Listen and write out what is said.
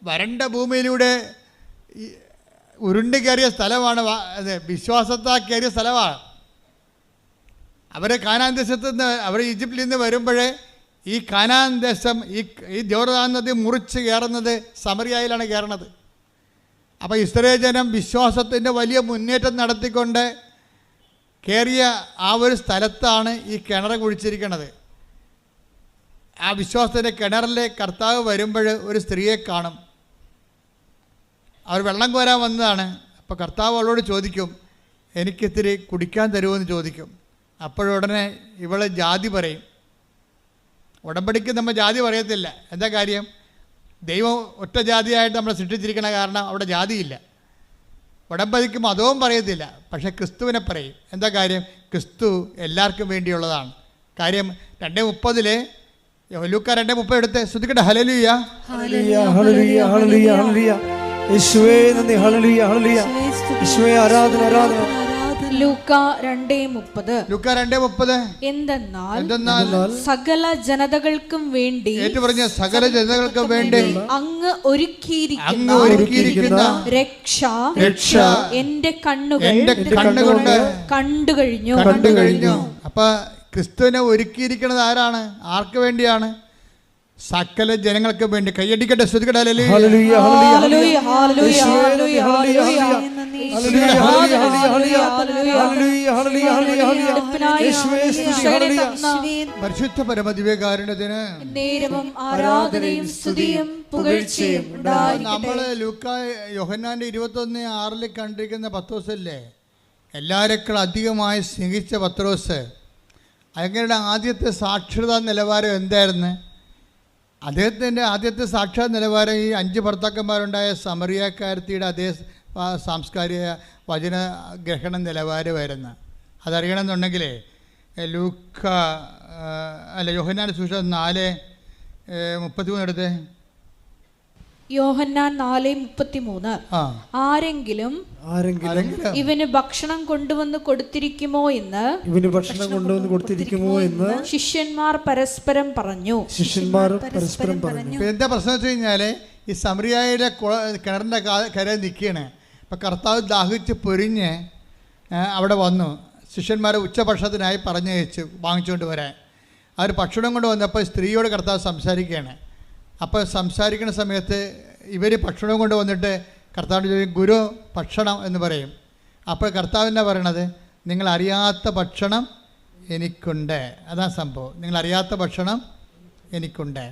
വരണ്ട ഭൂമിയിലൂടെ ഉരുണ്ട് കയറിയ സ്ഥലമാണ്, വിശ്വാസത്താൽ കയറിയ സ്ഥലമാണ്. അവർ കാനാൻ ദേശത്ത് നിന്ന്, അവർ ഈജിപ്തിൽ നിന്ന് വരുമ്പോഴേ ഈ കാനാൻ ദേശം ഈ ജോർദാൻ നദി മുറിച്ച് കയറുന്നത് സമറിയയിലാണ് കയറുന്നത്. അപ്പോൾ ഇസ്രായേൽ ജനം വിശ്വാസത്തിൻ്റെ വലിയ മുന്നേറ്റം നടത്തിക്കൊണ്ട് കയറിയ ആ ഒരു സ്ഥലത്താണ് ഈ കിണർ കുഴിച്ചിരിക്കുന്നത്. ആ വിശ്വാസത്തിൻ്റെ കിണറിലെ കർത്താവ് വരുമ്പോൾ ഒരു സ്ത്രീയെ കാണും. അവർ വെള്ളം കോരാൻ വന്നതാണ്. അപ്പോൾ കർത്താവ് അവളോട് ചോദിക്കും, എനിക്കിത്തിരി കുടിക്കാൻ തരുമോയെന്ന് ചോദിക്കും. അപ്പോഴുടനെ ഇവളെ ജാതി പറയും. ഉടമ്പടിക്ക് നമ്മൾ ജാതി പറയത്തില്ല. എന്താ കാര്യം? ദൈവം ഒറ്റ ജാതിയായിട്ട് നമ്മളെ സൃഷ്ടിച്ചിരിക്കണ കാരണം അവിടെ ജാതിയില്ല. ഉടമ്പടിക്ക് മതവും പറയത്തില്ല, പക്ഷേ ക്രിസ്തുവിനെ പറയും. എന്താ കാര്യം? ക്രിസ്തു എല്ലാവർക്കും വേണ്ടിയുള്ളതാണ്. കാര്യം 2:30 ലൂക്ക 2:30 എടുത്ത് ശ്രദ്ധിക്കട്ടെ. ഹല്ലേലൂയ ഹല്ലേലൂയ ഹല്ലേലൂയ ഹല്ലേലൂയ ഹല്ലേലൂയ. യേശുവേ നന്ദി. ഹല്ലേലൂയ ഹല്ലേലൂയ. യേശുവേ ആരാധന ആരാധന. ലൂക്ക 2:30 എന്തെന്നാൽ സകല ജനതകൾക്കും വേണ്ടി, ഏറ്റുപറഞ്ഞ സകല ജനതകൾക്കും വേണ്ടി അങ്ങ് ഒരുക്കിയിരിക്കുന്ന രക്ഷ എന്റെ കണ്ണുകൾ കണ്ടു കഴിഞ്ഞു. അപ്പൊ ക്രിസ്തുവിനെ ഒരുക്കിയിരിക്കുന്നത് ആരാണ്? ആർക്ക് വേണ്ടിയാണ്? സകല ജനങ്ങൾക്ക് വേണ്ടി. കൈയടിക്കട്ടെ, ശ്രദ്ധിക്കട്ടെ. ഹല്ലേലൂയ ഹല്ലേലൂയ ഹല്ലേലൂയ ഹല്ലേലൂയ ഹല്ലേലൂയ ഹല്ലേലൂയ പരിശുദ്ധ പരമദിവ്യകാരുണ്യത്തിന് ആരാധനയും സ്തുതിയും പുകഴ്ചയും ഉണ്ടായിരിക്കട്ടെ. നമ്മള് ലൂക്ക യോഹന്നാന്റെ 21:6 കണ്ടിരിക്കുന്ന പത്രോസല്ലേ, എല്ലാവരെക്കാൾ അധികമായി സ്നേഹിച്ച പത്രോസ്. അങ്ങയുടെ ആദ്യത്തെ സാക്ഷരതാ നിലവാരം എന്തായിരുന്നു? അദ്ദേഹത്തിൻ്റെ ആദ്യത്തെ സാക്ഷാത് നിലവാരം ഈ 5 ഭർത്താക്കന്മാരുണ്ടായ സമറിയക്കാരത്തിയുടെ അതേ സാംസ്കാരിക വചന ഗ്രഹണ നിലവാരമായിരുന്നു. അതറിയണമെന്നുണ്ടെങ്കിൽ യോഹന്നാന്റെ സുവിശേഷം 4:33 എടുത്ത്. യോഹന്നാൻ 4:33 ആരെങ്കിലും ഇവന് ഭക്ഷണം കൊണ്ടുവന്ന് കൊടുത്തിരിക്കുമോ എന്ന് ശിഷ്യന്മാർ പരസ്പരം പറഞ്ഞു. എന്താ പ്രശ്നം വെച്ച് കഴിഞ്ഞാല് ഈ സമറിയയുടെ കിണറിന്റെ കര നിൽക്കുകയാണ്. അപ്പം കർത്താവ് ദാഹിച്ച് പൊരിഞ്ഞ് അവിടെ വന്നു. ശിഷ്യന്മാരെ ഉച്ചഭക്ഷണത്തിനായി പറഞ്ഞയച്ചു വാങ്ങിച്ചുകൊണ്ട് വരാൻ. അവർ ഭക്ഷണം കൊണ്ട് വന്നപ്പോൾ സ്ത്രീയോട് കർത്താവ് സംസാരിക്കുകയാണ്. അപ്പോൾ സംസാരിക്കുന്ന സമയത്ത് ഇവർ ഭക്ഷണം കൊണ്ട് വന്നിട്ട് കർത്താവിൻ്റെ ചോദിക്കും, ഗുരു ഭക്ഷണം എന്ന് പറയും. അപ്പോൾ കർത്താവിൻ്റെ പറയണത്, നിങ്ങൾ അറിയാത്ത ഭക്ഷണം എനിക്കുണ്ട്. അതാണ് സംഭവം. നിങ്ങൾ അറിയാത്ത ഭക്ഷണം എനിക്കുണ്ട്.